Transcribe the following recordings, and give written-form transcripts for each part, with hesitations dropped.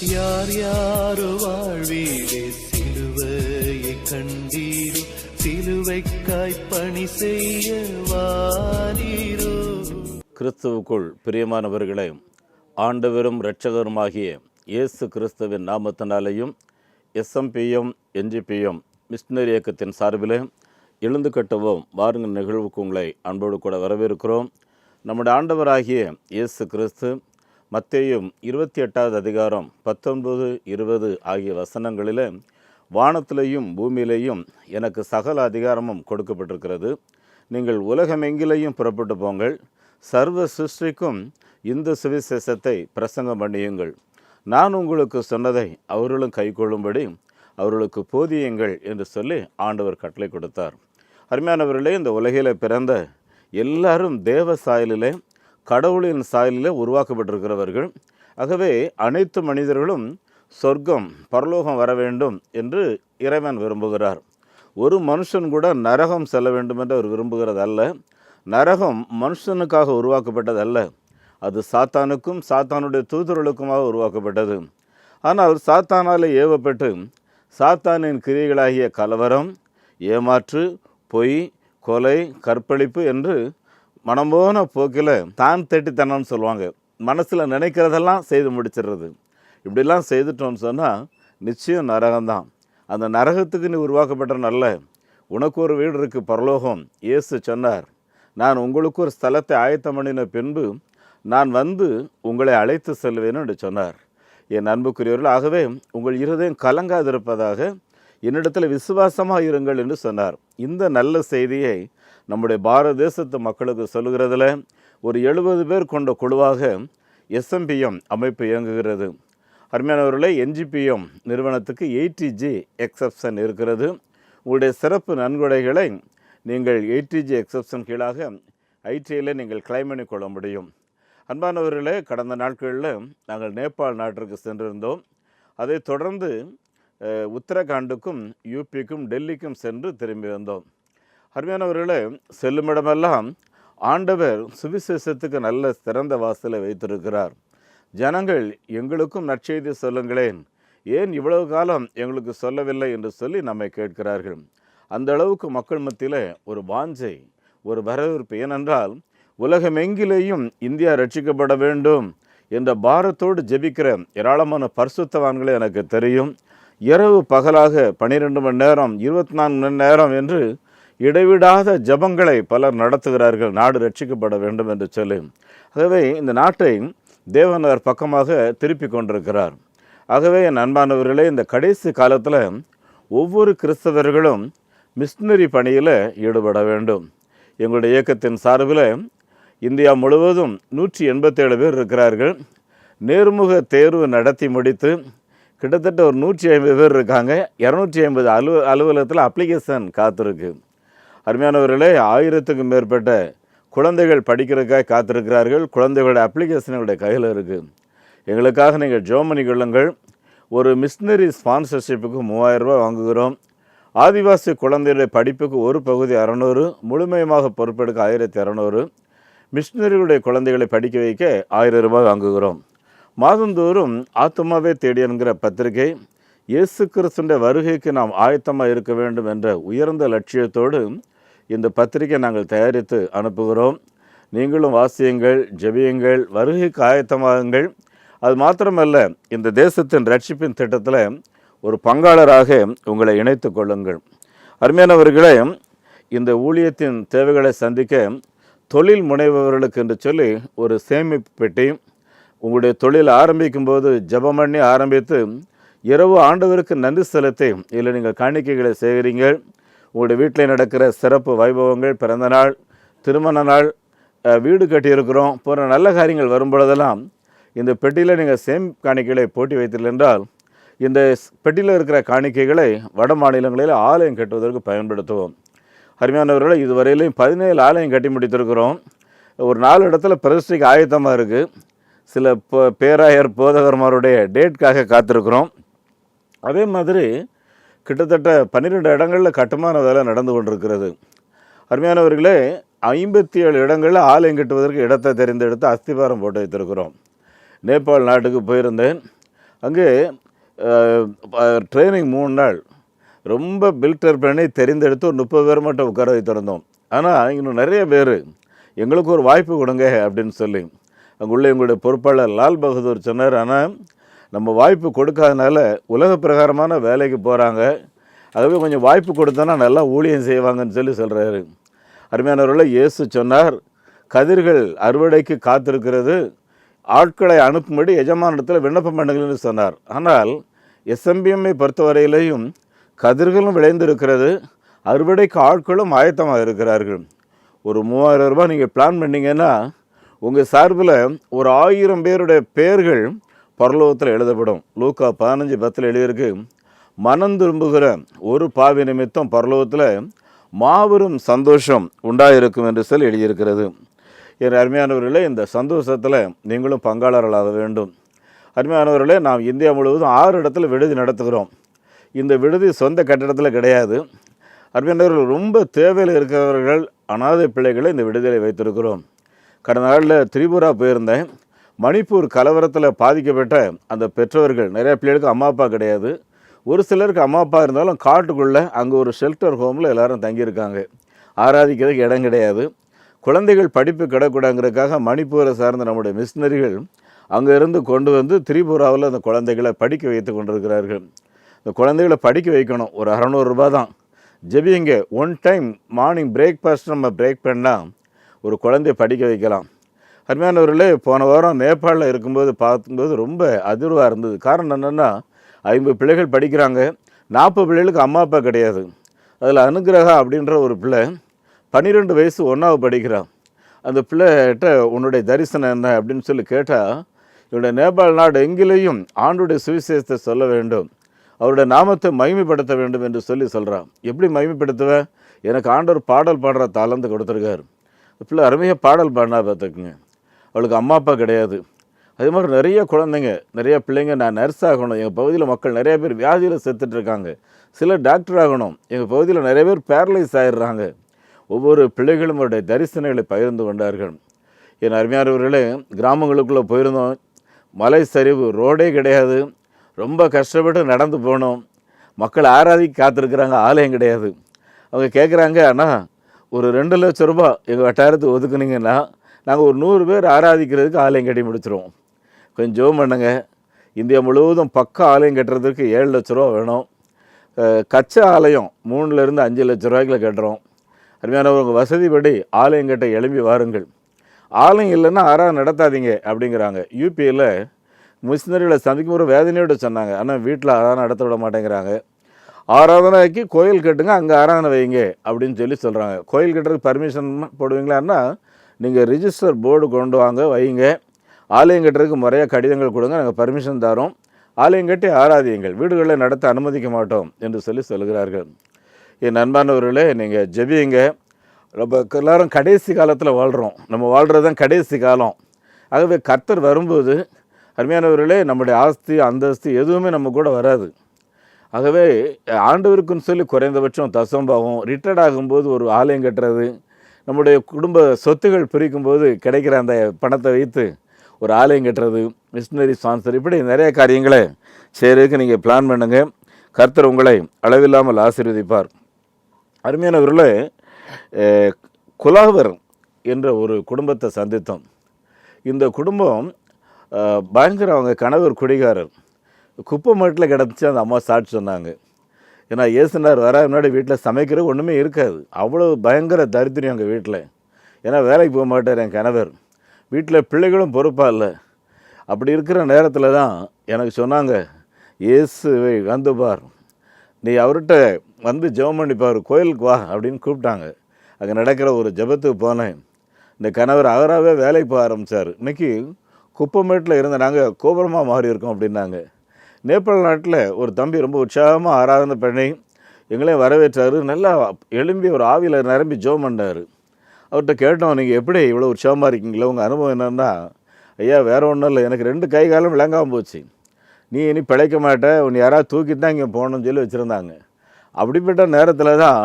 யார் யாரோ வாழ்வீரே சிலுவையை கண்டீரோ, சிலுவைக்காய் பணி செய்ய வாரீரோ. கிறிஸ்துவுக்குள் பிரியமானவர்களே, ஆண்டவரும் இரட்சகருமாகிய இயேசு கிறிஸ்துவின் நாமத்தினாலேயும் எஸ்எம்பிஎம் என்ஜிபிஎம் மிஷனரி இயக்கத்தின் சார்பில் எழுந்து கட்டுவோம் வாருங்கள் நிகழ்வுக்கு உங்களை அன்போடு கூட வரவேற்கிறோம். நம்முடைய ஆண்டவராகிய இயேசு கிறிஸ்து மத்தேயு 28வது அதிகாரம் 19, 20 ஆகிய வசனங்களில் வானத்திலேயும் பூமியிலேயும் எனக்கு சகல அதிகாரமும் கொடுக்கப்பட்டிருக்கிறது, நீங்கள் உலகமெங்கிலேயும் புறப்பட்டு போங்கள், சர்வ சிருஷ்டிக்கும் இந்த சுவிசேஷத்தை பிரசங்கம் பண்ணியுங்கள், நான் உங்களுக்கு சொன்னதை அவர்களும் கைக்கொள்ளும்படி அவர்களுக்கு போதியுங்கள் என்று சொல்லி ஆண்டவர் கட்டளை கொடுத்தார். அருமையானவர்களே, இந்த உலகில் பிறந்த எல்லாரும் தேவ சாயலிலே, கடவுளின் சாயலிலே உருவாக்கப்பட்டிருக்கிறவர்கள். ஆகவே அனைத்து மனிதர்களும் சொர்க்கம் பரலோகம் வர வேண்டும் என்று இறைவன் விரும்புகிறார். ஒரு மனுஷன் கூட நரகம் செல்ல வேண்டும் என்று அவர் விரும்புகிறதல்ல. நரகம் மனுஷனுக்காக உருவாக்கப்பட்டதல்ல, அது சாத்தானுக்கும் சாத்தானுடைய தூதர்களுக்குமாக உருவாக்கப்பட்டது. ஆனால் சாத்தானாலே ஏவப்பட்டு சாத்தானின் கிரியைகளாகிய கலவரம், ஏமாற்று, பொய், கொலை, கற்பழிப்பு என்று மனம்போன போக்கில் தான் தெட்டித்தனம்னு சொல்லுவாங்க, மனசில் நினைக்கிறதெல்லாம் செய்து முடிச்சிடுறது. இப்படிலாம் செய்துட்டோன்னு சொன்னால் நிச்சயம் நரகம்தான். அந்த நரகத்துக்கு நீ உருவாக்கப்பட்ட நல்ல, உனக்கு ஒரு வீடு இருக்குது பரலோகம். இயேசு சொன்னார், நான் உங்களுக்கு ஒரு ஸ்தலத்தை ஆயத்தம் பண்ணின பின்பு நான் வந்து உங்களை அழைத்து செல்வேன் என்று சொன்னார். என் அன்புக்குரியவர்கள், ஆகவே உங்கள் இருதயம் கலங்காதிருப்பதாக என்னிடத்தில் விசுவாசமாக இருங்கள் என்று சொன்னார். இந்த நல்ல செய்தியை நம்முடைய பாரத தேசத்து மக்களுக்கு சொல்லுகிறதுல ஒரு 70 பேர் கொண்ட குழுவாக எஸ்எம்பிஎம் அமைப்பு இயங்குகிறது. அருமையானவர்களே, என்ஜிபிஎம் நிறுவனத்துக்கு 80G எக்ஸப்ஷன் இருக்கிறது. உங்களுடைய சிறப்பு நன்கொடைகளை நீங்கள் 80G எக்ஸப்ஷன் கீழாக ஐடியில் நீங்கள் கிளைம் பண்ணி கொள்ள முடியும். அன்பானவர்களே, கடந்த நாட்களில் நாங்கள் நேபாள் நாட்டிற்கு சென்றிருந்தோம். அதை தொடர்ந்து உத்தரகாண்டுக்கும் யூபிக்கும் டெல்லிக்கும் சென்று திரும்பி வந்தோம். அருமையானவர்களே, செல்லுமிடமெல்லாம் ஆண்டவர் சுவிசேஷத்துக்கு நல்ல சிறந்த வாசலை வைத்திருக்கிறார். ஜனங்கள் எங்களுக்கும் நற்செய்தி சொல்லுங்களேன், ஏன் இவ்வளவு காலம் எங்களுக்கு சொல்லவில்லை என்று சொல்லி நம்மை கேட்கிறார்கள். அந்த அளவுக்கு மக்கள் மத்தியில் ஒரு வாஞ்சை, ஒரு வரவேற்பு. ஏனென்றால் உலகமெங்கிலேயும் இந்தியா ரட்சிக்கப்பட வேண்டும் என்ற பாரத்தோடு ஜெபிக்கிற ஏராளமான பரிசுத்தவான்களே எனக்கு தெரியும். இரவு பகலாக 12 மணி நேரம் 24 மணி நேரம் என்று இடைவிடாத ஜபங்களை பலர் நடத்துகிறார்கள், நாடு ரட்சிக்கப்பட வேண்டும் என்று சொல்லி. ஆகவே இந்த நாட்டை தேவனார் பக்கமாக திருப்பி கொண்டிருக்கிறார். ஆகவே என் அன்பானவர்களே, இந்த கடைசி காலத்தில் ஒவ்வொரு கிறிஸ்தவர்களும் மிஷனரி பணியில் ஈடுபட வேண்டும். எங்களுடைய இயக்கத்தின் சார்பில் இந்தியா முழுவதும் 187 பேர் இருக்கிறார்கள். நேர்முக தேர்வு நடத்தி முடித்து கிட்டத்தட்ட ஒரு 150 பேர் இருக்காங்க. 250 அலுவலகத்தில் அப்ளிகேஷன் காத்திருக்கு. அருமையானவர்களே, 1000க்கும் மேற்பட்ட குழந்தைகள் படிக்கிறதுக்காக காத்திருக்கிறார்கள். குழந்தைகளுடைய அப்ளிகேஷன் எங்களுடைய கையில் இருக்குது. எங்களுக்காக நீங்கள் ஜெபம் பண்ணி கொள்ளுங்கள். ஒரு மிஷனரி ஸ்பான்சர்ஷிப்புக்கு 3000 ரூபாய் வாங்குகிறோம். ஆதிவாசி குழந்தைகளுடைய படிப்புக்கு ஒரு பகுதி 600, முழுமையாக பொறுப்பெடுக்க 1200, மிஷனரிகளுடைய குழந்தைகளை படிக்க வைக்க 1000 ரூபாய் வாங்குகிறோம். மாதந்தோறும் ஆத்துமாவே தேடி என்கிற பத்திரிகை, இயேசு கிறிஸ்துவின் வருகைக்கு நாம் ஆயத்தமாக இருக்க வேண்டும் என்ற உயர்ந்த லட்சியத்தோடு இந்த பத்திரிகை நாங்கள் தயாரித்து அனுப்புகிறோம். நீங்களும் வாசியுங்கள், ஜெபியுங்கள், வருகைக்கு ஆயத்தமாகுங்கள். அது மாத்திரமல்ல, இந்த தேசத்தின் ரட்சிப்பின் திட்டத்தில் ஒரு பங்காளராக உங்களை இணைத்து கொள்ளுங்கள். அருமையானவர்களே, இந்த ஊழியத்தின் தேவைகளை சந்திக்க தொழில் முனைபவர்களுக்கு என்று சொல்லி ஒரு சேமிப்பு பெட்டி, உங்களுடைய தொழில் ஆரம்பிக்கும் போது ஜெபம் பண்ணி ஆரம்பித்து இரவு ஆண்டவருக்கு நன்றி செலுத்தி இதில் நீங்கள் காணிக்கைகளை சேகரிங்கள். உங்களுடைய வீட்டில் நடக்கிற சிறப்பு வைபவங்கள், பிறந்த நாள், திருமண நாள், வீடு கட்டியிருக்கிறோம் போன்ற நல்ல காரியங்கள் வரும்பொழுதெல்லாம் இந்த பெட்டியில் நீங்கள் காணிக்கைகளை போட்டி வைத்தீர்கள் என்றால் இந்த பெட்டியில் இருக்கிற காணிக்கைகளை வட மாநிலங்களில் ஆலயம் கட்டுவதற்கு பயன்படுத்துவோம். அருமையானவர்களை, இதுவரையிலையும் 17 ஆலயம் கட்டி முடித்திருக்கிறோம். ஒரு 4 இடத்துல பிரதிஷ்டைக்கு ஆயத்தமாக இருக்குது. சில பேராயர் போதகர்மாருடைய டேட்காக காத்திருக்கிறோம். அதே மாதிரி கிட்டத்தட்ட 12 இடங்களில் கட்டுமான வேலை நடந்து கொண்டிருக்கிறது. அருமையானவர்களே, 57 இடங்களில் ஆலயம் கட்டுவதற்கு இடத்தை தெரிந்தெடுத்து அஸ்திபாரம் போட்டு வைத்திருக்கிறோம். நேபாள் நாட்டுக்கு போயிருந்தேன். அங்கே ட்ரைனிங் 3 நாள் ரொம்ப பில்டர் பண்ணி தெரிந்தெடுத்து ஒரு 30 பேர் மட்டும் உட்கார வைத்திருந்தோம். ஆனால் இன்னும் நிறைய பேர் எங்களுக்கு ஒரு வாய்ப்பு கொடுங்க அப்படின்னு சொல்லி அங்குள்ள எங்களுடைய பொறுப்பாளர் லால் பகதூர் சொன்னார். ஆனால் நம்ம வாய்ப்பு கொடுக்காதனால உலக பிரகாரமான வேலைக்கு போகிறாங்க, ஆகவே கொஞ்சம் வாய்ப்பு கொடுத்தோன்னா நல்லா ஊழியம் செய்வாங்கன்னு சொல்கிறாரு. அருமையானவர்களே, இயேசு சொன்னார், கதிர்கள் அறுவடைக்கு காத்திருக்கிறது, ஆட்களை அனுப்பும்படி எஜமானிடத்தில் விண்ணப்பம் பண்ணுங்கள்னு சொன்னார். ஆனால் எஸ்எம்பிஎம்ஐ பொறுத்தவரையிலையும் கதிர்களும் விளைந்திருக்கிறது, அறுவடைக்கு ஆட்களும் ஆயத்தமாக இருக்கிறார்கள். ஒரு 3000 ரூபாய் நீங்கள் பிளான் பண்ணிங்கன்னா உங்கள் சார்பில் ஒரு 1000 பேருடைய பெயர்கள் பரலோகத்தில் எழுதப்படும். லூக்கா 15:10 எழுதியிருக்கு, மனம் திரும்புகிற ஒரு பாவி நிமித்தம் பரலோகத்தில் மாபெரும் சந்தோஷம் உண்டாயிருக்கும் என்று சொல்லி எழுதியிருக்கிறது. என் அருமையானவர்களே, இந்த சந்தோஷத்தில் நீங்களும் பங்காளர்களாக வேண்டும். அருமையானவர்களே, நாம் இந்தியா முழுவதும் 6 இடத்துல விடுதி நடத்துகிறோம். இந்த விடுதி சொந்த கட்டிடத்தில் கிடையாது. அருமையானவர்கள், ரொம்ப தேவையில் இருக்கிறவர்கள் அனாதை பிள்ளைகளை இந்த விடுதலை வைத்திருக்கிறோம். கடந்த நாளில் திரிபுரா போயிருந்தேன். மணிப்பூர் கலவரத்தில் பாதிக்கப்பட்ட அந்த பெற்றோர்கள், நிறைய பிள்ளைகளுக்கு அம்மா அப்பா கிடையாது, ஒரு சிலருக்கு அம்மா அப்பா இருந்தாலும் காட்டுக்குள்ளே அங்கே ஒரு ஷெல்டர் ஹோமில் எல்லோரும் தங்கியிருக்காங்க. ஆராதிக்கிறதுக்கு இடம் கிடையாது. குழந்தைகள் படிப்பு கிடக்கூடாங்கிறதுக்காக மணிப்பூரை சார்ந்த நம்முடைய மிஷினரிகள் அங்கே இருந்து கொண்டு வந்து திரிபுராவில் அந்த குழந்தைகளை படிக்க வைத்து கொண்டிருக்கிறார்கள். இந்த குழந்தைகளை படிக்க வைக்கணும். ஒரு 600 ரூபா தான். ஜெபிங்க. 1 டைம் மார்னிங் பிரேக்ஃபாஸ்ட் நம்ம பிரேக் பண்ணால் ஒரு குழந்தைய படிக்க வைக்கலாம். அருமையானவர்களே, போன வாரம் நேபாளில் இருக்கும்போது பார்க்கும்போது ரொம்ப அதிர்வாக இருந்தது. காரணம் என்னென்னா, 50 பிள்ளைகள் படிக்கிறாங்க, 40 பிள்ளைகளுக்கு அம்மா அப்பா கிடையாது. அதில் அனுகிரகா அப்படின்ற ஒரு பிள்ளை 12 வயசு 1ஆவது படிக்கிறான். அந்த பிள்ளைகிட்ட உன்னுடைய தரிசனம் என்ன அப்படின்னு சொல்லி கேட்டால், என்னுடைய நேபாள் நாடு எங்கிலேயும் ஆண்டுடைய சுவிசேஷத்தை சொல்ல வேண்டும், அவருடைய நாமத்தை மகிமைப்படுத்த வேண்டும் என்று சொல்கிறான். எப்படி மகிமைப்படுத்துவேன்? எனக்கு ஆண்டவர் பாடல் பாடுற தாளந்து கொடுத்துருக்காரு. பிள்ளை அருமையாக பாடல் பாடினா பார்த்துக்குங்க. அவளுக்கு அம்மா அப்பா கிடையாது. அதே மாதிரி நிறைய குழந்தைங்க, நிறைய பிள்ளைங்க, நான் நர்ஸ் ஆகணும், எங்கள் பகுதியில் மக்கள் நிறைய பேர் வியாதியில் செத்துட்ருக்காங்க, சிலர் டாக்டர் ஆகணும், எங்கள் பகுதியில் நிறைய பேர் பேரலைஸ் ஆகிடுறாங்க. ஒவ்வொரு பிள்ளைகளும் அவருடைய தரிசனங்களை பகிர்ந்து கொண்டார்கள். என் அருமையானவர்களே, கிராமங்களுக்குள்ளே போயிருந்தோம். மலை சரிவு, ரோடே கிடையாது, ரொம்ப கஷ்டப்பட்டு நடந்து போனோம். மக்கள் ஆராதிக்க காத்திருக்கிறாங்க, ஆலயம் கிடையாது. அவங்க கேட்குறாங்க, ஆனால் ஒரு 2 லட்சம் ரூபா எங்கள் வட்டாரத்துக்கு ஒதுக்குனீங்கன்னா நாங்கள் ஒரு 100 பேர் ஆராதிக்கிறதுக்கு ஆலயம் கட்டி முடிச்சிருவோம். கொஞ்சம் ஜெபம் பண்ணுங்க. இந்தியா முழுவதும் பக்க ஆலயம் கட்டுறதுக்கு 7 லட்ச ரூபா வேணும். கச்சா ஆலயம் 3 to 5 லட்ச ரூபாய்க்குள்ள கட்டுறோம். அருமையானவங்க, வசதிப்படி ஆலயம் கட்ட எழும்பி வாருங்கள். ஆலயம் இல்லைன்னா ஆராதனை நடத்தாதீங்க அப்படிங்கிறாங்க. யூபியில் மிஷினரிகளை சந்திக்கும் ஒரு வேதனையோடு சொன்னாங்க. ஆனால் வீட்டில் ஆராதனை நடத்த விட மாட்டேங்கிறாங்க. ஆராதனைக்கு கோயில் கட்டுங்க, அங்கே ஆராதனை வைங்க அப்படின்னு சொல்கிறாங்க. கோயில் கட்டுறதுக்கு பர்மிஷன் போடுவீங்களான்னா நீங்கள் ரிஜிஸ்டர் போர்டு கொண்டு வாங்க, வைங்க. ஆலயம் கட்டுறதுக்கு முறையாக கடிதங்கள் கொடுங்க, நாங்கள் பர்மிஷன் தரோம், ஆலயம் கட்டி ஆராதியுங்கள், வீடுகளில் நடத்த அனுமதிக்க மாட்டோம் என்று சொல்கிறார்கள். என் அன்பானவர்களே, நீங்கள் ஜெபியுங்க. ரொம்ப எல்லோரும் கடைசி காலத்தில் வாழ்கிறோம். நம்ம வாழ்கிறது தான் கடைசி காலம். ஆகவே கர்த்தர் வரும்போது அருமையானவர்களே, நம்முடைய ஆஸ்தி அந்தஸ்து எதுவுமே நம்ம கூட வராது. ஆகவே ஆண்டவருக்குன்னு சொல்லி குறைந்தபட்சம் தசம்பாவம், ரிட்டையர்ட் ஆகும்போது ஒரு ஆலயம் கட்டுறது, நம்முடைய குடும்ப சொத்துகள் பிரிக்கும்போது கிடைக்கிற அந்த பணத்தை வைத்து ஒரு ஆலயம் கட்டுறது, மிஷினரி ஸ்பான்சர், இப்படி நிறைய காரியங்களை செய்கிறதுக்கு நீங்கள் பிளான் பண்ணுங்கள். கர்த்தர் உங்களை அளவில்லாமல் ஆசீர்வதிப்பார். அருமையானவர்களே, குலாவர் என்ற ஒரு குடும்பத்தை சந்தித்தோம். இந்த குடும்பம் பயங்கர, அவங்க கணவர் குடிகாரர், குப்பை மட்டில் கிடந்துச்சு. அந்த அம்மா சாட்சி சொன்னாங்க. ஏன்னா ஏசுனார் வர முன்னாடி வீட்டில் சமைக்கிறது ஒன்றுமே இருக்காது. அவ்வளோ பயங்கர தரித்திரம் எங்கள் வீட்டில். ஏன்னா வேலைக்கு போக மாட்டார் என் கணவர், வீட்டில் பிள்ளைகளும் பொறுப்பாக இல்லை. அப்படி இருக்கிற நேரத்தில் தான் எனக்கு சொன்னாங்க, இயேசுவை வந்து பார், நீ அவர்கிட்ட வந்து ஜெபம் பண்ணிப்பார், கோயிலுக்கு வா அப்படின்னு கூப்பிட்டாங்க. அங்கே நடக்கிற ஒரு ஜெபத்துக்கு போனேன். இந்த கணவர் அவராகவே வேலைக்கு போக ஆரம்பித்தார். இன்றைக்கி குப்பமேட்டில் இருந்த நாங்கள் கோபுரமாக மாறி இருக்கோம் அப்படின்னாங்க. நேபாள் நாட்டில் ஒரு தம்பி ரொம்ப உற்சாகமாக ஆராதனை பண்ணி எங்களையும் வரவேற்றார். நல்லா எழும்பி ஒரு ஆவியில் நிரம்பி ஜெபம் பண்ணார். அவர்கிட்ட கேட்டோம், நீங்கள் எப்படி இவ்வளோ உற்சாகமாக இருக்கீங்களா, உங்கள் அனுபவம் என்னன்னா? ஐயா, வேறு ஒன்றும் இல்லை, எனக்கு 2 கை காலம் விளங்காமல் போச்சு, நீ இனி பிழைக்க மாட்டே, உன்னை யாராவது தூக்கிட்டு தான் இங்கே போகணும்னு சொல்லி வச்சுருந்தாங்க. அப்படிப்பட்ட நேரத்தில் தான்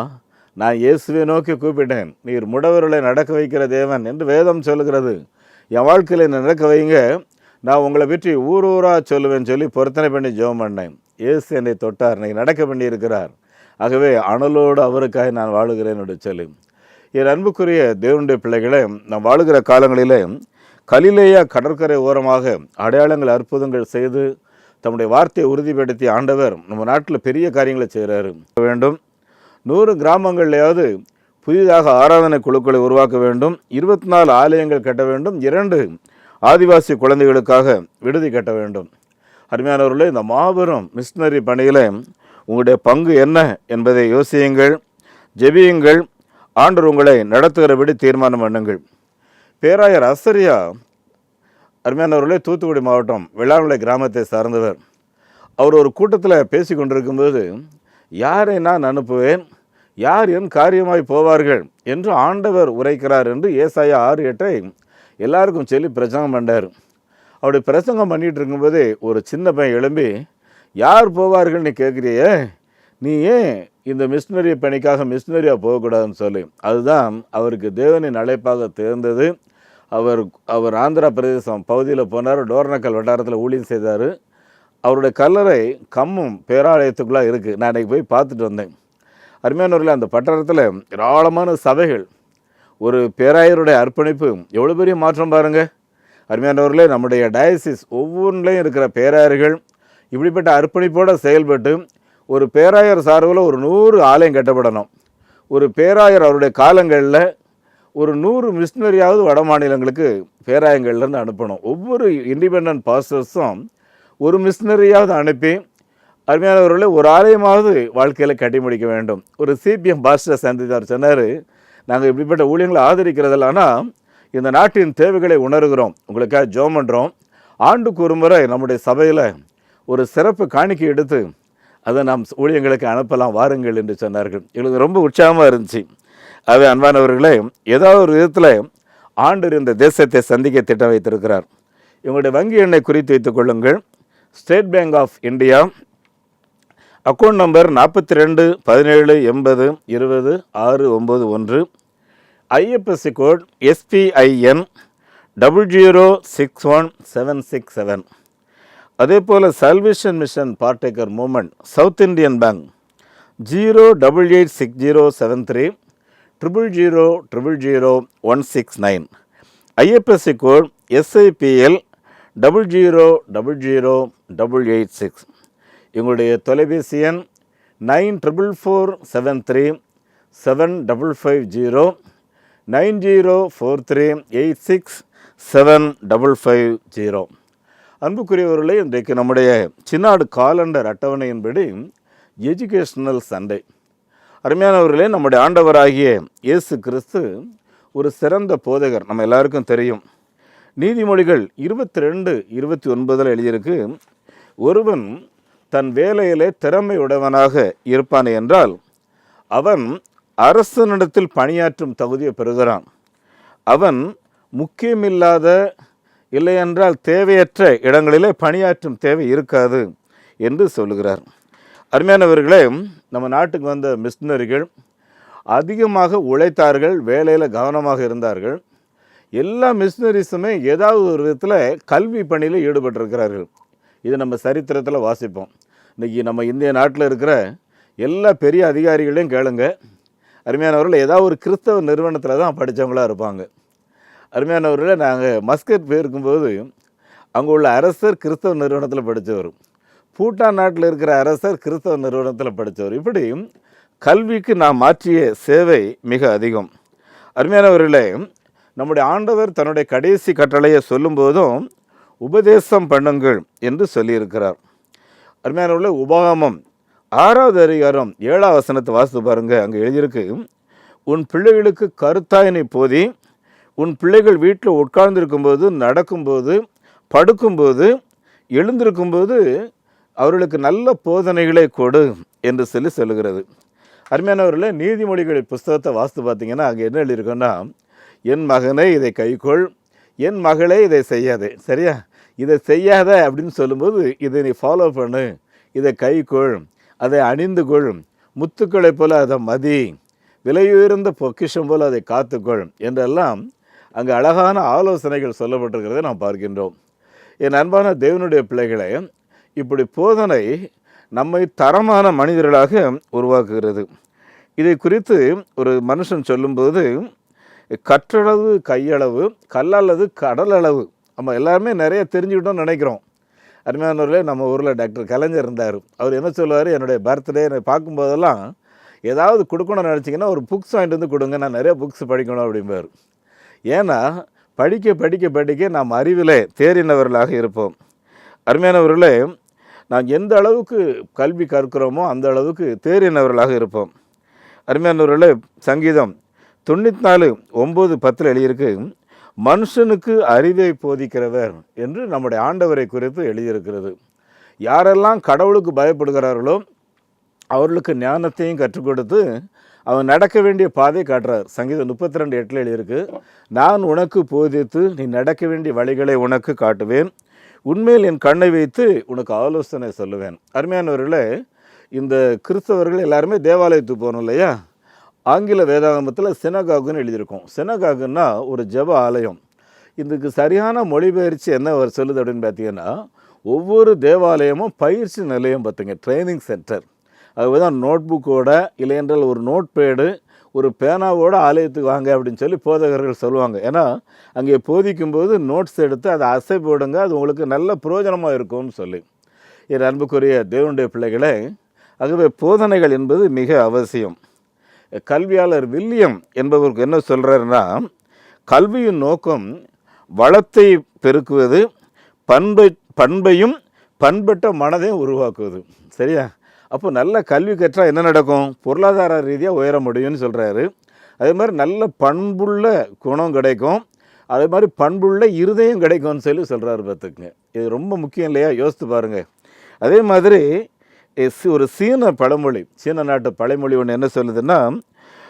நான் இயேசுவை நோக்கி கூப்பிட்டேன். நீர் முடவர்களை நடக்க வைக்கிற தேவன் என்று வேதம் சொல்லுகிறது. என் வாழ்க்கையில் நடக்க வைங்க, நான் உங்களை பற்றி ஊர் ஊராக சொல்லுவேன்னு சொல்லி பொருத்தனை பண்ணி ஜெபம் பண்ணேன். இயேசு என்னை தொட்டார், இன்னைக்கு நடக்க பண்ணி இருக்கிறார். ஆகவே அனலோடு அவருக்காக நான் வாழுகிறேன் என்று சொல்லி, என் அன்புக்குரிய தேவனுடைய பிள்ளைகளை, நாம் வாழுகிற காலங்களிலே கலிலேயா கடற்கரை ஓரமாக அடையாளங்கள் அற்புதங்கள் செய்து தம்முடைய வார்த்தையை உறுதிப்படுத்தி ஆண்டவர் நம்ம நாட்டில் பெரிய காரியங்களை செய்கிறாரு வேண்டும். 100 கிராமங்கள்லையாவது புதிதாக ஆராதனை குழுக்களை உருவாக்க வேண்டும். 24 ஆலயங்கள் கட்ட வேண்டும். 2 ஆதிவாசி குழந்தைகளுக்காக விடுதி கட்ட வேண்டும். அருமையானவர்களே, இந்த மாபெரும் மிஷினரி பணியில் உங்களுடைய பங்கு என்ன என்பதை யோசியுங்கள், ஜெபியுங்கள். ஆண்டவர் உங்களை நடத்துகிறபடி தீர்மானம் பண்ணுங்கள். பேராயர் அசரியா, அருமையானவர்களே, தூத்துக்குடி மாவட்டம் வெள்ளாமலை கிராமத்தை சார்ந்தவர். அவர் ஒரு கூட்டத்தில் பேசி கொண்டிருக்கும்போது, யாரை நான் அனுப்புவேன், யார் என் காரியமாய் போவார்கள் என்று ஆண்டவர் உரைக்கிறார் என்று ஏசாயா 6:8 எல்லாருக்கும் சொல்லி பிரசங்கம் பண்ணார். அப்படி பிரசங்கம் பண்ணிகிட்டு இருக்கும்போதே ஒரு சின்ன பையன் எழும்பி, யார் போவார்கள் நீ கேட்குறியே, நீ ஏன் இந்த மிஷினரி பணிக்காக மிஷினரியாக போகக்கூடாதுன்னு சொல்லி, அதுதான் அவருக்கு தேவனின் அழைப்பாக தேர்ந்தது. அவர் ஆந்திரா பிரதேசம் பகுதியில் போனார். டோர்னக்கல் வட்டாரத்தில் ஊழியம் செய்தார். அவருடைய கல்லறை கம்மும் பேராலயத்துக்குள்ளே இருக்குது. நான் இன்றைக்கி போய் பார்த்துட்டு வந்தேன். அருமையானவர்களே, அந்த பட்டணத்தில் ஏராளமான சபைகள். ஒரு பேராயருடைய அர்ப்பணிப்பு எவ்வளோ பெரிய மாற்றம் பாருங்கள். அருமையானவர்களே, நம்முடைய டயசிஸ் ஒவ்வொன்றிலையும் இருக்கிற பேராயர்கள் இப்படிப்பட்ட அர்ப்பணிப்போடு செயல்பட்டு ஒரு பேராயர் சார்பில் ஒரு 100 ஆலயம் கட்டப்படணும். ஒரு பேராயர் அவருடைய காலங்களில் ஒரு 100 மிஷினரியாவது வட மாநிலங்களுக்கு பேராயங்கள்லேருந்து அனுப்பணும். ஒவ்வொரு இண்டிபெண்டன்ட் பாஸ்டர்ஸும் ஒரு மிஷினரியாவது அனுப்பி அருமையானவர்களே ஒரு ஆலயமாவது வாழ்க்கையில் கட்டி முடிக்க வேண்டும். ஒரு சிபிஎம் பாஸ்டர் சந்தித்தார், சொன்னார், நாங்கள் இப்படிப்பட்ட ஊழியங்களை ஆதரிக்கிறதில்ல, ஆனால் இந்த நாட்டின் தேவைகளை உணர்கிறோம், உங்களுக்காக ஜெபம் பண்ணுறோம். ஆண்டுக்கு ஒரு முறை நம்முடைய சபையில் ஒரு சிறப்பு காணிக்கை எடுத்து அதை நாம் ஊழியங்களுக்கு அனுப்பலாம் வாருங்கள் என்று சொன்னார்கள். எங்களுக்கு ரொம்ப உற்சாகமாக இருந்துச்சு. அவை அன்பானவர்களே, ஏதாவது ஒரு விதத்தில் ஆண்டவர் இந்த தேசத்தை சந்திக்க திட்டம் வைத்திருக்கிறார். இவங்களுடைய வங்கி எண்ணை குறித்து வைத்துக் கொள்ளுங்கள். State Bank of India, account number 42 17 80 20 691, IFSC code SPIN 0061767. அதே போல் Salvation Mission Partaker Movement South Indian Bank 0886073 0000169, IFSC code SIPL 0000886. எங்களுடைய தொலைபேசி எண் 9447375550 9043867550. அன்புக்குரியவர்களே, இன்றைக்கு நம்முடைய சின்னாடு காலண்டர் அட்டவணையின்படி எஜுகேஷ்னல் சண்டே. அருமையானவர்களே, நம்முடைய ஆண்டவராகிய இயேசு கிறிஸ்து ஒரு சிறந்த போதகர், நம்ம எல்லாருக்கும் தெரியும். நீதிமொழிகள் 22:29 எழுதியிருக்கு, ஒருவன் தன் வேலையிலே திறமையுடையவனாக இருப்பான் என்றால் அவன் அரசனிடத்தில் பணியாற்றும் தகுதியை பெறுகிறான். அவன் முக்கியமில்லாத இல்லையென்றால் தேவையற்ற இடங்களிலே பணியாற்றும் தேவை இருக்காது என்று சொல்லுகிறார். அருமையானவர்களே, நம்ம நாட்டுக்கு வந்த மிஷினரிகள் அதிகமாக உழைத்தார்கள், வேலையில் கவனமாக இருந்தார்கள். எல்லா மிஷினரிஸுமே ஏதாவது ஒரு விதத்தில் கல்வி பணியில் ஈடுபட்டிருக்கிறார்கள். இது நம்ம சரித்திரத்தில் வாசிப்போம். இன்றைக்கி நம்ம இந்திய நாட்டில் இருக்கிற எல்லா பெரிய அதிகாரிகளையும் கேளுங்க, அருமையானவர்கள் ஏதாவது ஒரு கிறிஸ்தவ நிறுவனத்தில் தான் படித்தவங்களாக இருப்பாங்க. அருமையானவர்களே, நாங்கள் மஸ்கட் போயிருக்கும்போது அங்கே உள்ள அரசர் கிறிஸ்தவ நிறுவனத்தில் படித்தவர், பூட்டான் நாட்டில் இருக்கிற அரசர் கிறிஸ்தவ நிறுவனத்தில் படித்தவர். இப்படி கல்விக்கு நாம் மாற்றிய சேவை மிக அதிகம். அருமையானவர்களே, நம்முடைய ஆண்டவர் தன்னுடைய கடைசி கட்டளையை சொல்லும்போதும் உபதேசம் பண்ணுங்கள் என்று சொல்லியிருக்கிறார். அருமையானவர்களே, உபாகமம் 6வது அதிகாரம் 7வது வசனத்தை வாசித்து பாருங்கள். அங்கே எழுதியிருக்கு, உன் பிள்ளைகளுக்கு கருத்தாயினை போதி, உன் பிள்ளைகள் வீட்டில் உட்கார்ந்திருக்கும்போது, நடக்கும்போது, படுக்கும்போது, எழுந்திருக்கும்போது அவர்களுக்கு நல்ல போதனைகளை கொடு என்று சொல்லுகிறது. அருமையானவர்களே, நீதிமொழிகள் புஸ்தகத்தை வாசித்து பார்த்தீங்கன்னா அங்கே என்ன எழுதியிருக்கோன்னா, என் மகனே இதை கைக்கொள், என் மகளே இதை செய்யாதே. சரியா? இதை செய்யாத அப்படின்னு சொல்லும்போது இதை நீ ஃபாலோ பண்ணு, இதை கைக்கொள், அதை அணிந்து கொள், முத்துக்களை போல் அதை மதி, விலையுயர்ந்த பொக்கிஷம் போல் அதை காத்துக்கொள் என்றெல்லாம் அங்கே அழகான ஆலோசனைகள் சொல்லப்பட்டிருக்கிறதை நாம் பார்க்கின்றோம். என் அன்பான தேவனுடைய பிள்ளைகளே, இப்படி போதனை நம்மை தரமான மனிதர்களாக உருவாக்குகிறது. இதை குறித்து ஒரு மனுஷன் சொல்லும்போது, கற்றளவு கையளவு, கல்லளவு கடலளவு. நம்ம எல்லாருமே நிறைய தெரிஞ்சுக்கிட்டோம்னு நினைக்கிறோம். அருமையானவர்களே, நம்ம ஊரில் டாக்டர் கலைஞர் இருந்தார். அவர் என்ன சொல்லுவார், என்னுடைய பர்த்டே என்னை பார்க்கும்போதெல்லாம் ஏதாவது கொடுக்கணும்னு நினச்சிங்கன்னா ஒரு புக்ஸ் வாங்கிட்டு வந்து கொடுங்க, நான் நிறைய புக்ஸ் படிக்கணும் அப்படிம்பார். ஏன்னா படிக்க படிக்க படிக்க நாம் அறிவிலே தேறினவர்களாக இருப்போம். அருமையானவர்களே, நாம் எந்த அளவுக்கு கல்வி கற்கிறோமோ அந்த அளவுக்கு தேறினவர்களாக இருப்போம். அருமையானவர்களே, சங்கீதம் 94:9-10 எழுதியிருக்கு, மனுஷனுக்கு அறிவை போதிக்கிறவர் என்று நம்முடைய ஆண்டவரை குறித்து எழுதியிருக்கிறது. யாரெல்லாம் கடவுளுக்கு பயப்படுகிறார்களோ அவர்களுக்கு ஞானத்தையும் கற்றுக் கொடுத்து அவன் நடக்க வேண்டிய பாதையை காட்டுறார். சங்கீதம் 32:8 எழுதியிருக்கு, நான் உனக்கு போதித்து நீ நடக்க வேண்டிய வழிகளை உனக்கு காட்டுவேன், உண்மையில் என் கண்ணை வைத்து உனக்கு ஆலோசனை சொல்லுவேன். அருமையானவர்களே, இந்த கிறிஸ்தவர்கள் எல்லாருமே தேவாலயத்துக்கு போகணும் இல்லையா? ஆங்கில வேதாகமத்தில் சினகாகுன்னு எழுதியிருக்கோம். சினகாகுன்னா ஒரு ஜெப ஆலயம். இதுக்கு சரியான மொழிபெயர்ச்சி என்ன அவர் சொல்லுது அப்படின்னு பார்த்தீங்கன்னா, ஒவ்வொரு தேவாலயமும் பயிற்சி நிலையம் பார்த்துங்க, ட்ரைனிங் சென்டர். அதுதான் நோட் புக்கோட இல்லையென்றால் ஒரு நோட் பேடு ஒரு பேனாவோட ஆலயத்துக்கு வாங்க அப்படின்னு சொல்லி போதகர்கள் சொல்லுவாங்க. ஏன்னா அங்கே போதிக்கும்போது நோட்ஸ் எடுத்து அதை அசை போடுங்க, அது உங்களுக்கு நல்ல பிரயோஜனமாக இருக்கும்னு சொல்லி. என் அன்புக்குரிய தேவனுடைய பிள்ளைகளே, ஆகவே போதனைகள் என்பது மிக அவசியம். கல்வியாளர் வில்லியம் என்பவருக்கு என்ன சொல்கிறாருன்னா, கல்வியின் நோக்கம் வளத்தை பெருக்குவது, பண்பையும் பண்பட்ட மனதையும் உருவாக்குவது. சரியா? அப்போ நல்ல கல்வி கற்றால் என்ன நடக்கும்? பொருளாதார ரீதியாக உயர முடியும்னு சொல்கிறாரு. அதே மாதிரி நல்ல பண்புள்ள குணம் கிடைக்கும், அதே மாதிரி பண்புள்ள இருதயம் கிடைக்கும்னு சொல்லி சொல்கிறாரு. பார்த்துக்குங்க, இது ரொம்ப முக்கியம் இல்லையா? யோசித்து பாருங்கள். அதே மாதிரி ஒரு சீன பழமொழி, சீன நாட்டு பழமொழி ஒன்று என்ன சொல்லுதுன்னா,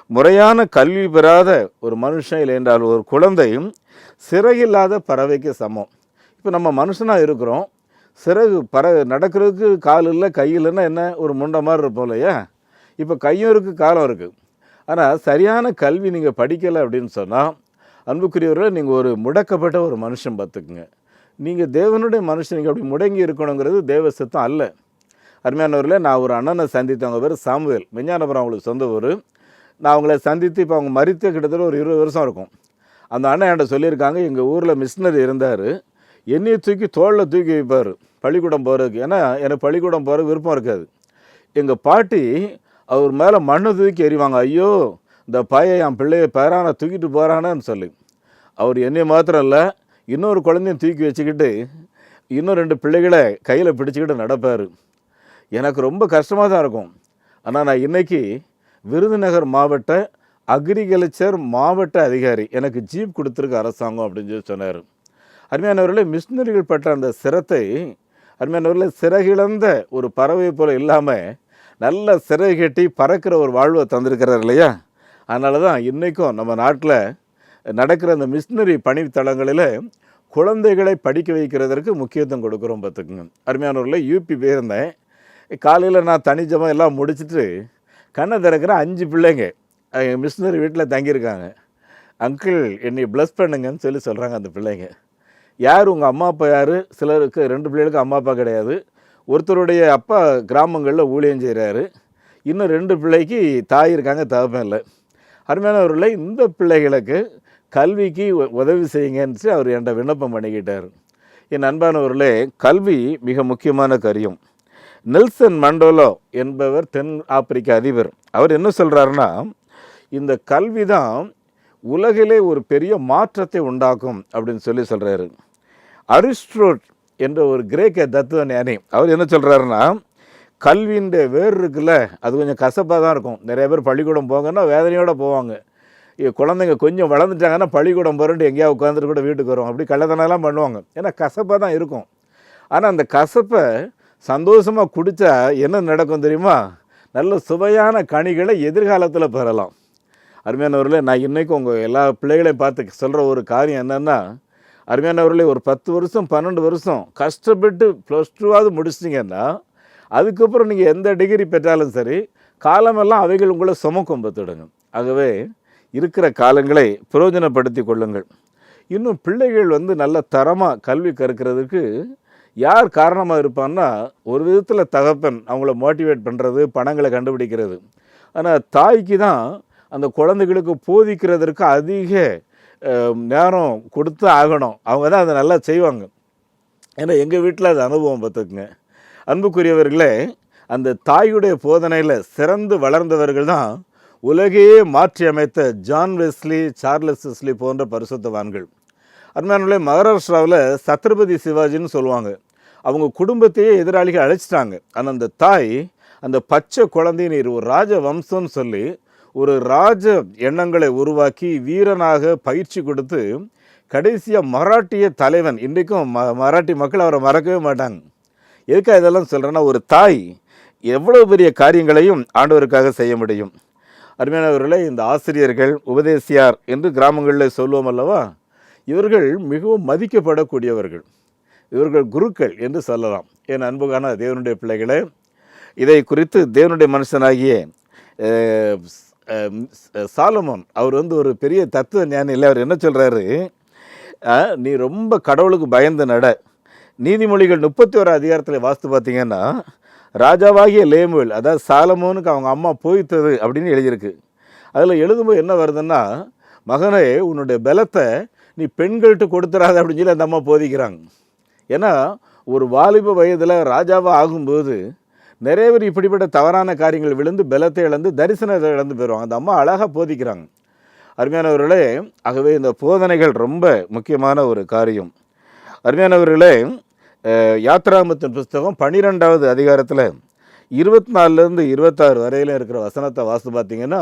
முறையான கல்வி பெறாத ஒரு மனுஷன் இல்லை என்றால் ஒரு குழந்தையும் சிறகில்லாத பறவைக்கு சமம். இப்போ நம்ம மனுஷனாக இருக்கிறோம், சிறகு நடக்கிறதுக்கு கால் இல்லை கை இல்லைன்னா என்ன, ஒரு முண்டை மாதிரி இருப்போம் இல்லையா? இப்போ கையும் இருக்குது காலம் இருக்குது. ஆனால் சரியான கல்வி நீங்கள் படிக்கலை அப்படின்னு சொன்னால், அன்புக்குரியவர்களை நீங்கள் ஒரு முடக்கப்பட்ட ஒரு மனுஷன். பார்த்துக்குங்க, நீங்கள் தேவனுடைய மனுஷன், நீங்கள் அப்படி முடங்கி இருக்கணுங்கிறது தேவ சித்தம் அல்ல. அருமையானவர்களே, நான் ஒரு அண்ணனை சந்தித்தேன். அவங்க பேர் சாமுவேல், விஞ்ஞானபுரம் அவங்களுக்கு சொந்த ஊர். நான் அவங்கள சந்தித்து இப்போ அவங்க மறித்து கிட்டத்தட்ட ஒரு 20 வருஷம் இருக்கும். அந்த அண்ணன் என்கிட்ட சொல்லியிருக்காங்க, எங்கள் ஊரில் மிஷினரி இருந்தார், என்னையை தூக்கி தோளில் தூக்கி வைப்பார் பள்ளிக்கூடம் போகிறதுக்கு. ஏன்னா எனக்கு பள்ளிக்கூடம் போகிறதுக்கு விருப்பம் இருக்காது. எங்கள் பாட்டி அவர் மேலே மண்ணை தூக்கி எறிவாங்க, ஐயோ இந்த பையன் என் பிள்ளைய பேரான தூக்கிட்டு போகிறானேன்னு சொல்லி. அவர் என்னை மாத்திரம் இல்லை, இன்னொரு குழந்தையும் தூக்கி வச்சுக்கிட்டு இன்னும் 2 பிள்ளைகளை கையில் பிடிச்சிக்கிட்டு நடப்பார். எனக்கு ரொம்ப கஷ்டமாக தான் இருக்கும். ஆனால் நான் இன்றைக்கி விருதுநகர் மாவட்ட அக்ரிகல்ச்சர் மாவட்ட அதிகாரி, எனக்கு ஜீப் கொடுத்துருக்கு அரசாங்கம் அப்படின்னு சொல்லி சொன்னார். அருமையானவர்களே, மிஷினரிகள் பட்ட அந்த சிரத்தை, அருமையானவர்களே, சிறகிழந்த ஒரு பறவை போல் இல்லாமல் நல்ல சிறகு கட்டி பறக்கிற ஒரு வாழ்வை தந்திருக்கிறார் இல்லையா? அதனால தான் இன்றைக்கும் நம்ம நாட்டில் நடக்கிற அந்த மிஷினரி பணித்தளங்களில் குழந்தைகளை படிக்க வைக்கிறதற்கு முக்கியத்துவம் கொடுக்குறோம். பார்த்துக்குங்க அருமையானவர்களே, யூபி போயிருந்தேன். காலையில் நான் தனிஜமாக எல்லாம் முடிச்சுட்டு கண்ணை திறக்கிற 5 பிள்ளைங்க மிஷினரி வீட்டில் தங்கியிருக்காங்க. அங்கிள் என்னை ப்ளஸ் பண்ணுங்கன்னு சொல்லி சொல்கிறாங்க அந்த பிள்ளைங்க. யார் உங்கள் அம்மா அப்பா யார்? சிலருக்கு 2 பிள்ளைகளுக்கு அம்மா அப்பா கிடையாது. ஒருத்தருடைய அப்பா கிராமங்களில் ஊழியம் செய்கிறாரு, இன்னும் 2 பிள்ளைக்கு தாய் இருக்காங்க, தகப்பன் இல்லை. அருமையானவர்களே, இந்த பிள்ளைகளுக்கு கல்விக்கு உதவி செய்யுங்கன்னு அவர் என்கிட்ட விண்ணப்பம் பண்ணிக்கிட்டார். என் அன்பானவர்களே, கல்வி மிக முக்கியமான காரியம். நெல்சன் மண்டேலா என்பவர் தென் ஆப்பிரிக்க அதிபர். அவர் என்ன சொல்கிறாருன்னா, இந்த கல்வி தான் உலகிலே ஒரு பெரிய மாற்றத்தை உண்டாக்கும் அப்படின்னு சொல்லி சொல்கிறாரு. அரிஸ்டோட் என்ற ஒரு கிரேக்க தத்துவ ஞானி, அவர் என்ன சொல்கிறாருன்னா, கல்வியின் வேர் இருக்குல்ல, அது கொஞ்சம் கசப்பாக தான் இருக்கும். நிறைய பேர் பள்ளிக்கூடம் போங்கன்னா வேதனையோடு போவாங்க. குழந்தைங்க கொஞ்சம் வளர்ந்துட்டாங்கன்னா பள்ளிக்கூடம் போகிறேன்ட்டு எங்கேயாவது உட்காந்துட்டு கூட வீட்டுக்கு வரும், அப்படி கள்ளத்தனெல்லாம் பண்ணுவாங்க. ஏன்னா கசப்பாக தான் இருக்கும். ஆனால் அந்த கசப்பை சந்தோஷமாக குடித்தா என்ன நடக்கும் தெரியுமா? நல்ல சுவையான கனிகளை எதிர்காலத்தில் பெறலாம். அருமையானவர்களே, நான் இன்றைக்கும் உங்கள் எல்லா பிள்ளைகளையும் பார்த்து சொல்கிற ஒரு காரியம் என்னென்னா, அருமையானவர்களே, ஒரு 10 வருஷம் 12 வருஷம் கஷ்டப்பட்டு +2 முடிச்சிட்டிங்கன்னா அதுக்கப்புறம் நீங்கள் எந்த டிகிரி பெற்றாலும் சரி, காலமெல்லாம் அவைகள் உங்களை சுமக்கும். பார்த்துடுங்க. ஆகவே இருக்கிற காலங்களை பிரயோஜனப்படுத்தி கொள்ளுங்கள். இன்னும் பிள்ளைகள் நல்ல தரமாக கல்வி கற்கிறதுக்கு யார் காரணமாக இருப்பான்னா, ஒரு விதத்தில் தகப்பன் அவங்கள மோட்டிவேட் பண்ணுறது, பணங்களை கண்டுபிடிக்கிறது. ஆனால் தாய்க்கு தான் அந்த குழந்தைகளுக்கு போதிக்கிறதற்கு அதிக நேரம் கொடுத்து ஆகணும். அவங்க தான் அதை நல்லா செய்வாங்க. ஏன்னா எங்கள் வீட்டில் அது அனுபவம் பார்த்துக்குங்க. அன்புக்குரியவர்களே, அந்த தாயுடைய போதனையில் சிறந்து வளர்ந்தவர்கள் தான் உலகையே மாற்றி அமைத்த ஜான் வெஸ்லி, சார்லஸ் வெஸ்லி போன்ற பரிசுத்தவான்கள். அருமையானவர்களே, மகாராஷ்டிராவில் சத்ரபதி சிவாஜின்னு சொல்லுவாங்க. அவங்க குடும்பத்தையே எதிராளிகள் அழைச்சிட்டாங்க. ஆனால் அந்த தாய் அந்த பச்சை குழந்தையின் ஒரு ராஜ வம்சம்னு சொல்லி ஒரு ராஜ எண்ணங்களை உருவாக்கி வீரனாக பயிற்சி கொடுத்து கடைசியாக மராட்டிய தலைவன். இன்றைக்கும் மராட்டி மக்கள் அவரை மறக்கவே மாட்டாங்க. எதுக்காக இதெல்லாம் சொல்கிறேன்னா, ஒரு தாய் எவ்வளோ பெரிய காரியங்களையும் ஆண்டவருக்காக செய்ய முடியும். அருமையானவர்களே, இந்த ஆசிரியர்கள், உபதேசியார் என்று கிராமங்களில் சொல்லுவோம் அல்லவா, இவர்கள் மிகவும் மதிக்கப்படக்கூடியவர்கள். இவர்கள் குருக்கள் என்று சொல்லலாம். என் அன்புக்கான தேவனுடைய பிள்ளைகளே, இதை குறித்து தேவனுடைய மனுஷனாகிய சாலமோன் அவர் ஒரு பெரிய தத்துவ ஞானி இல்லை. அவர் என்ன சொல்கிறாரு, நீ ரொம்ப கடவுளுக்கு பயந்து நட. நீதிமொழிகள் 31 அதிகாரத்தில் வாசித்து பார்த்தீங்கன்னா, ராஜாவாகிய லேமுவேல், அதாவது சாலமோனுக்கு அவங்க அம்மா போய்த்தது அப்படின்னு எழுதியிருக்கு. அதில் எழுதும்போது என்ன வருதுன்னா, மகனே உன்னுடைய பலத்தை நீ பெண்கள்கிட்ட கொடுத்துறாத அப்படின்னு சொல்லி அந்த அம்மா போதிக்கிறாங்க. ஏன்னா ஒரு வாலிப வயதில் ராஜாவாக ஆகும்போது நிறைய பேர் இப்படிப்பட்ட தவறான காரியங்கள் விழுந்து பலத்தை இழந்து தரிசனத்தை இழந்து போயிடுவாங்க. அந்த அம்மா அழகாக போதிக்கிறாங்க. அருமையானவர்களே, ஆகவே இந்த போதனைகள் ரொம்ப முக்கியமான ஒரு காரியம். அருமையானவர்களே, யாத்ராமத்தின் புஸ்தகம் 12வது அதிகாரத்தில் 24லேருந்து 26 வரையில் இருக்கிற வசனத்தை வாசித்து பார்த்தீங்கன்னா,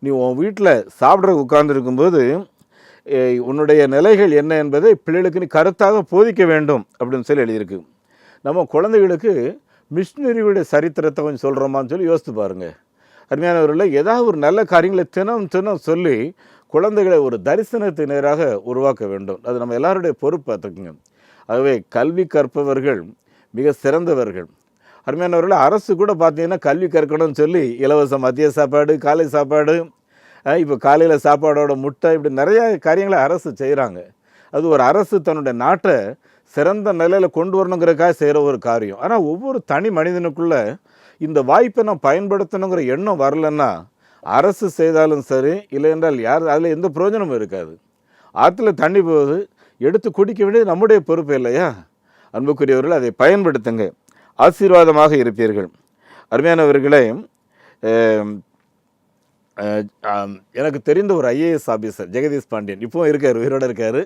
நீ உன் வீட்டில் சாப்பிட்ற உட்கார்ந்துருக்கும்போது உன்னுடைய நிலைகள் என்ன என்பதை பிள்ளைகளுக்கு நீ கருத்தாக போதிக்க வேண்டும் அப்படின்னு சொல்லி எழுதியிருக்கு. நம்ம குழந்தைகளுக்கு மிஷினரியுடைய சரித்திரத்தை கொஞ்சம் சொல்கிறோமான்னு சொல்லி யோசித்து பாருங்கள். அருமையானவர்களை, ஏதாவது ஒரு நல்ல காரியங்களை தினம் சொல்லி குழந்தைகளை ஒரு தரிசனத்தை நேராக உருவாக்க வேண்டும். அது நம்ம எல்லாருடைய பொறுப்பு பார்த்துக்குங்க. ஆகவே கல்வி கற்பவர்கள் மிக சிறந்தவர்கள். அருமையானவர்கள், அரசு கூட பார்த்தீங்கன்னா கல்வி கற்கணும்னு சொல்லி இலவச மதிய சாப்பாடு, காலை சாப்பாடு, இப்போ காலையில் சாப்பாடோட முட்டை, இப்படி நிறைய காரியங்களை அரசு செய்கிறாங்க. அது ஒரு அரசு தன்னுடைய நாட்டை சிறந்த நிலையில் கொண்டு வரணுங்கிறதுக்காக செய்கிற ஒரு காரியம். ஆனால் ஒவ்வொரு தனி மனிதனுக்குள்ளே இந்த வாய்ப்பை நான் பயன்படுத்தணுங்கிற எண்ணம் வரலன்னா அரசு செய்தாலும் சரி, இல்லை என்றால் யார் அதில் எந்த பிரயோஜனமும் இருக்காது. ஆற்றுல தண்ணி போகுது, எடுத்து குடிக்க வேண்டியது நம்முடைய பொறுப்பு இல்லையா? அன்புக்குரியவர்கள், அதை பயன்படுத்துங்க, ஆசீர்வாதமாக இருப்பீர்கள். அருமையானவர்களே, எனக்கு தெரிந்த ஒரு ஐஏஎஸ் ஆஃபீஸர் ஜெகதீஷ் பாண்டியன் இப்போவும் இருக்கார், உயிரோடு இருக்கார்.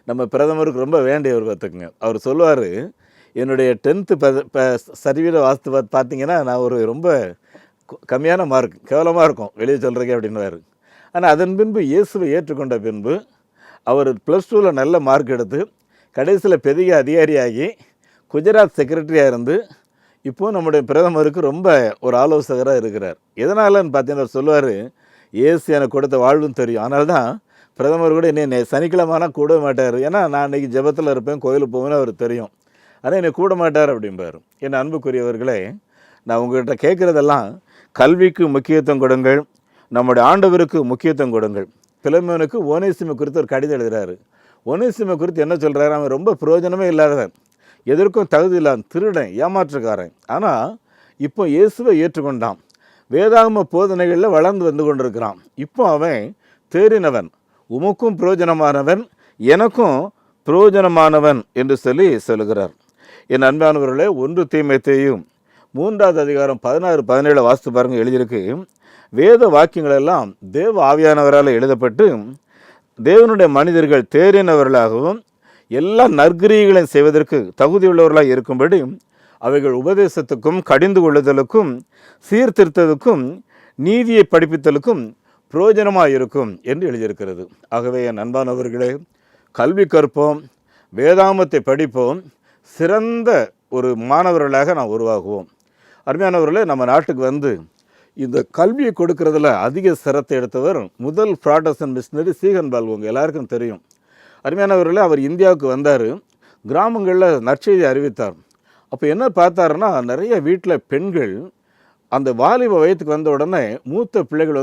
நம்ம பிரதமருக்கு ரொம்ப வேண்டியவர் பார்த்துக்குங்க. அவர் சொல்லுவார், என்னுடைய 10th சர்டிஃபிகேட் வாசித்து பார்த்தீங்கன்னா நான் ஒரு ரொம்ப கம்மியான மார்க், கேவலமாக இருக்கும் வெளியே சொல்கிறக்கே அப்படின்னுவார். ஆனால் அதன் பின்பு இயேசுவை ஏற்றுக்கொண்ட பின்பு அவர் +2ல் நல்ல மார்க் எடுத்து கடைசியில் பெரிய அதிகாரியாகி குஜராத் செக்ரட்டரியாக இருந்து இப்போது நம்முடைய பிரதமருக்கு ரொம்ப ஒரு ஆலோசகராக இருக்கிறார். எதனாலன்னு பார்த்தீங்கன்னா சொல்லுவார், இயேசு எனக்கு கொடுத்த வாழ்வும் தெரியும், அதனால தான் பிரதமர் கூட என்னை சனிக்கிழமைனா கூட மாட்டார். ஏன்னா நான் அன்றைக்கி ஜெபத்தில் இருப்பேன், கோயிலுக்கு போவேன்னு அவர் தெரியும், ஆனால் என்னை கூட மாட்டார் அப்படிம்பார். என் அன்புக்குரியவர்களே, நான் உங்கள்கிட்ட கேட்குறதெல்லாம் கல்விக்கு முக்கியத்துவம் கொடுங்கள், நம்முடைய ஆண்டவருக்கு முக்கியத்துவம் கொடுங்கள். பிலமோனுக்கு ஓனேசிமை குறித்து ஒரு கடிதம் எழுதுகிறாரு. ஓனேசிமை குறித்து என்ன சொல்கிறாரு, அவன் ரொம்ப பிரயோஜனமே இல்லாதவன், எதற்கும் தகுதி இல்லாத திருடன், ஏமாற்றுக்காரன். ஆனால் இப்போ இயேசுவை ஏற்றுக்கொண்டான், வேதாகம போதனைகளில் வளர்ந்து வந்து கொண்டிருக்கிறான். இப்போ அவன் தேறினவன், உமக்கும் பிரயோஜனமானவன், எனக்கும் பிரயோஜனமானவன் என்று சொல்லுகிறார். என் அன்பானவர்களே, 1 தீமோத்தேயு 3வது அதிகாரம் 16-17 வாசித்து பாருங்கள், எழுதியிருக்கு. வேத வாக்கியங்களெல்லாம் தேவ ஆவியானவரால் எழுதப்பட்டு தேவனுடைய மனிதர்கள் தேறினவர்களாகவும் எல்லா நற்கிரியங்களையும் செய்வதற்கு தகுதியுள்ளவர்களாக இருக்கும்படி அவைகள் உபதேசத்துக்கும் கடிந்து கொள்ளுதலுக்கும் சீர்திருத்தத்துக்கும் நீதியை படிப்பித்தலுக்கும் பிரயோஜனமாக இருக்கும் என்று எழுதியிருக்கிறது. ஆகவே என் அன்பானவர்களே, கல்வி கற்போம், வேதாமத்தை படிப்போம், சிறந்த ஒரு மாணவர்களாக நாம் உருவாகுவோம். அருமையானவர்களே, நம்ம நாட்டுக்கு வந்து இந்த கல்வியை கொடுக்கறதுல அதிக சிரத்தை எடுத்தவர் முதல் ப்ராட்டஸ்டன்ட் மிஷனரி சீகன் பால், உங்கள் எல்லாருக்கும் தெரியும். அருமையானவர்களே, அவர் இந்தியாவுக்கு வந்தார், கிராமங்களில் நற்செய்தி அறிவித்தார். அப்போ என்ன பார்த்தாருன்னா, நிறைய வீட்டில் பெண்கள் அந்த வாலிப வயதுக்கு வந்த உடனே மூத்த பிள்ளைகள்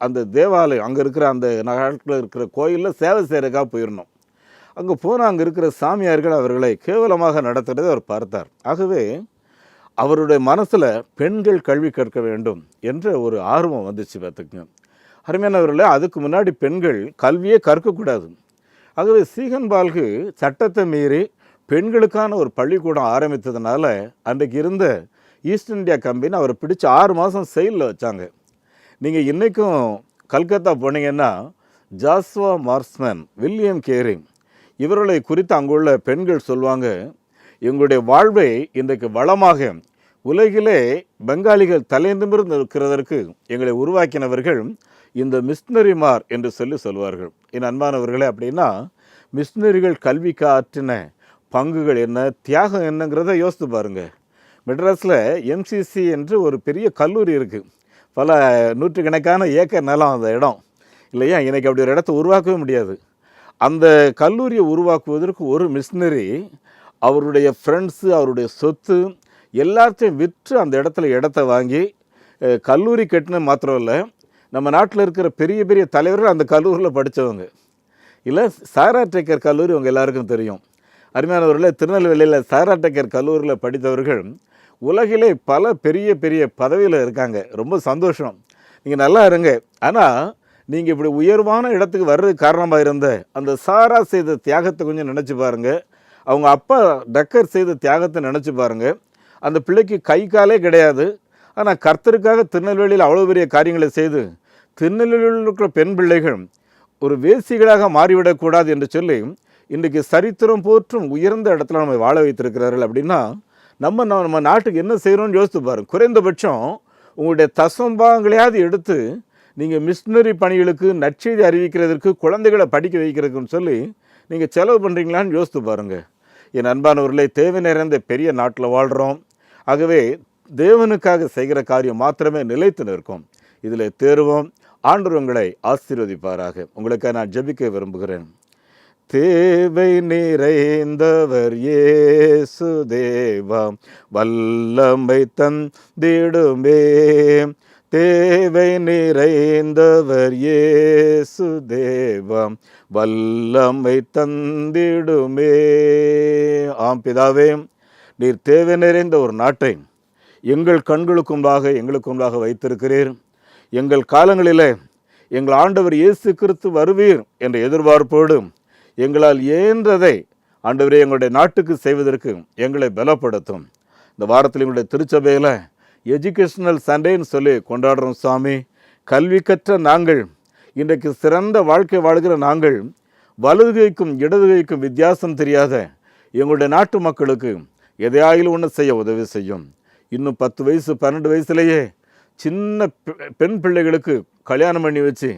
அந்த தேவாலயம் அங்கே இருக்கிற அந்த நாட்டில் இருக்கிற கோயிலில் சேவை செய்கிறதுக்காக போயிடணும். அங்கே போனால் அங்கே இருக்கிற சாமியார்கள் அவர்களை கேவலமாக நடத்துகிறதை அவர் பார்த்தார். ஆகவே அவருடைய மனசில் பெண்கள் கல்வி கற்க வேண்டும் என்ற ஒரு ஆர்வம் வந்துச்சு. பார்த்துக்குங்க அருமையானவர்களே, அதுக்கு முன்னாடி பெண்கள் கல்வியே கற்கக்கூடாது. ஆகவே சீகன்பால்கு சட்டத்தை மீறி பெண்களுக்கான ஒரு பள்ளிக்கூடம் ஆரம்பித்ததுனால அன்றைக்கு இருந்த ஈஸ்ட் இந்தியா கம்பெனி அவரை பிடிச்சி 6 மாதம் செயலில் வச்சாங்க. நீங்கள் இன்றைக்கும் கல்கத்தா போனீங்கன்னா ஜாஸ்வா மார்ஸ்மேன், வில்லியம் கேரிங் இவர்களை குறித்து அங்குள்ள பெண்கள் சொல்லுவாங்க, எங்களுடைய வாழ்வை இன்றைக்கு வளமாக உலகிலே பெங்காலிகள் தலைநிமிர்ந்து இருக்கிறதற்கு எங்களை உருவாக்கினவர்கள் இந்த மிஷினரிமார் என்று சொல்லுவார்கள். என் அன்பானவர்களே, அப்படின்னா மிஷினரிகள் கல்விக்கு ஆற்றின பங்குகள் என்ன, தியாகம் என்னங்கிறத யோசித்து பாருங்கள். மெட்ராஸில் எம்சிசி என்று ஒரு பெரிய கல்லூரி இருக்குது. பல நூற்றுக்கணக்கான ஏக்கர் நிலம் அந்த இடம் இல்லையா. இன்றைக்கி அப்படி ஒரு இடத்த உருவாக்கவே முடியாது. அந்த கல்லூரியை உருவாக்குவதற்கு ஒரு மிஷினரி அவருடைய ஃப்ரெண்ட்ஸு, அவருடைய சொத்து எல்லாத்தையும் விற்று அந்த இடத்த வாங்கி கல்லூரி கட்டின மாத்திரம் இல்லை, நம்ம நாட்டில் இருக்கிற பெரிய பெரிய தலைவர்கள் அந்த கல்லூரியில் படித்தவங்க. இல்லை, சாரா டேக்கர் கல்லூரி உங்கள் எல்லாருக்கும் தெரியும். அருமையானவர்களே, திருநெல்வேலியில் சாரா டேக்கர் கல்லூரியில் படித்தவர்கள் உலகிலே பல பெரிய பெரிய பதவியில் இருக்காங்க. ரொம்ப சந்தோஷம், நீங்கள் நல்லா இருங்க. ஆனால் நீங்கள் இப்படி உயர்வான இடத்துக்கு வர்றதுக்கு காரணமாக இருந்த அந்த சாரா செய்த தியாகத்தை கொஞ்சம் நினச்சி பாருங்கள். அவங்க அப்பா டக்கர் செய்த தியாகத்தை நினச்சி பாருங்கள். அந்த பிள்ளைக்கு கை காலே கிடையாது, ஆனால் கர்த்தருக்காக திருநெல்வேலியில் அவ்வளோ பெரிய காரியங்களை செய்து திருநெல்வேலியில் இருக்கிற பெண் பிள்ளைகள் ஒரு வேசிகளாக மாறிவிடக்கூடாது என்று சொல்லி இன்றைக்கு சரித்திரம் போற்றும் உயர்ந்த இடத்துல நம்ம வாழ வைத்திருக்கிறார்கள். அப்படின்னா நம்ம நாட்டுக்கு என்ன செய்கிறோன்னு யோசித்து பாருங்கள். குறைந்தபட்சம் உங்களுடைய தசம்பாங்களையாவது எடுத்து நீங்கள் மிஷினரி பணிகளுக்கு, நற்செய்தி அறிவிக்கிறதுக்கு, குழந்தைகளை படிக்க வைக்கிறதுக்குன்னு சொல்லி நீங்கள் செலவு பண்ணுறீங்களான்னு யோசித்து பாருங்கள். என் அன்பானவர்களே, தேவை நிறைந்த பெரிய நாட்டில் வாழ்கிறோம். ஆகவே தேவனுக்காக செய்கிற காரியம் மாத்திரமே நிலைத்து நிற்கும். இதில் தேர்வோம். ஆண்டவர் உங்களை ஆசீர்வதிப்பாராக. உங்களுக்காக நான் ஜெபிக்க விரும்புகிறேன். தேவை நிறைந்தவர் இயேசு தேவா, வல்லமை தந்திடுமே. தேவை நிறைந்தவர் இயேசு தேவா, வல்லமை தந்திடுமே. ஆம் பிதாவே, நீர் தேவை நிறைந்த ஒரு நாட்டை எங்கள் கண்களுக்கு முன்பாக வைத்திருக்கிறீர். எங்கள் காலங்களிலே எங்கள் ஆண்டவர் இயேசு கிறிஸ்து வருவீர் என்ற எதிர்பார்ப்போடு எங்களால் இயன்றதை ஆண்டவரே எங்களுடைய நாட்டுக்கு செய்வதற்கு எங்களை பலப்படுத்தும். இந்த வாரத்தில் எங்களுடைய திருச்சபையில் எஜுகேஷனல் சண்டேன்னு சொல்லி கொண்டாடுறோம் சாமி. கல்வி கற்ற நாங்கள், இன்றைக்கு சிறந்த வாழ்க்கை வாழ்கிற நாங்கள், வலதுகைக்கும் இடதுகைக்கும் வித்தியாசம் தெரியாத எங்களுடைய நாட்டு மக்களுக்கு எதையாயிலும் ஒன்று செய்ய உதவி செய்யும். இன்னும் 10 வயசு 12 வயசுலேயே சின்ன பெண் பிள்ளைகளுக்கு கல்யாணம் பண்ணி வச்சு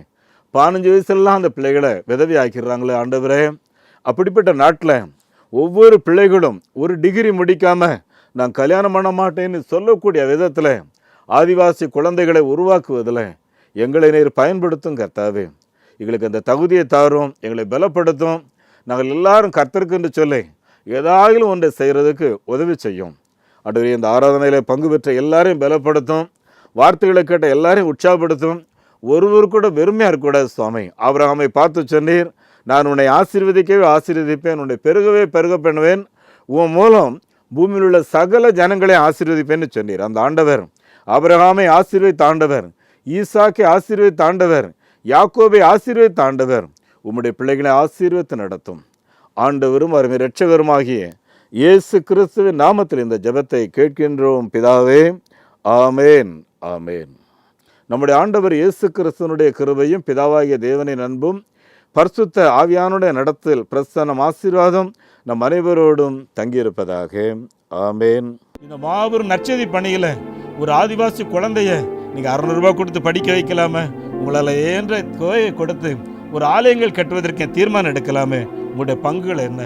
15 வயசுலாம் அந்த பிள்ளைகளை விதவி ஆக்கிடுறாங்களே ஆண்டவரே. அப்படிப்பட்ட நாட்டில் ஒவ்வொரு பிள்ளைகளும் ஒரு டிகிரி முடிக்காமல் நான் கல்யாணம் பண்ண மாட்டேன்னு சொல்லக்கூடிய விதத்தில் ஆதிவாசி குழந்தைகளை உருவாக்குவதில் எங்களை நீர் பயன்படுத்தும் கர்த்தாவே. எங்களுக்கு அந்த தகுதியை தாரும், எங்களை பலப்படுத்தும். நாங்கள் எல்லாரும் கர்த்தருக்கு என்று சொல்லி ஏதாவது ஒன்றை செய்கிறதுக்கு உதவி செய்யும். ஆண்டவரே, இந்த ஆராதனையில் பங்கு பெற்ற எல்லாரையும் பலப்படுத்தும். வார்த்தைகளை கேட்ட எல்லாரையும் உற்சாகப்படுத்தும். ஒருவர் கூட வெறுமையாக இருக்கக்கூடாது சுவாமி. ஆபிரகாமை பார்த்து சொன்னீர், நான் உன்னை ஆசீர்வதிப்பேன், உன்னை பெருக பண்ணுவேன், உன் மூலம் பூமியில் உள்ள சகல ஜனங்களை ஆசீர்வதிப்பேன்னு சொன்னீர். அந்த ஆண்டவர் ஆபிரகாமை ஆசீர்வதித்த ஆண்டவர், ஈசாக்கை ஆசீர்வதித்த ஆண்டவர், யாக்கோபை ஆசீர்வதித்த ஆண்டவர் உம்முடைய பிள்ளைகளை ஆசீர்வதித்து நடத்தும். ஆண்டவரும் அருமை இரட்சகருமாகிய இயேசு கிறிஸ்துவின் நாமத்தில் இந்த ஜெபத்தை கேட்கின்றோம் பிதாவே. ஆமேன், ஆமேன். நம்முடைய ஆண்டவர் இயேசு கிறிஸ்துவனுடைய கிருபையும் பிதாவாகிய தேவனின் அன்பும் பரிசுத்த ஆவியானுடைய நடத்தில் பிரசன்னம் ஆசீர்வாதம் நம் அனைவரோடும் தங்கியிருப்பதாக. ஆமேன். இந்த மாபெரும் நற்செய்தி பணியில் ஒரு ஆதிவாசி குழந்தைய நீங்கள் 600 ரூபாய் கொடுத்து படிக்க வைக்கலாமே, உங்களால் ஏன்ற தொகையை கொடுத்து ஒரு ஆலயங்கள் கட்டுவதற்கு தீர்மானம் எடுக்கலாமே. உங்களுடைய பங்குகள் என்ன?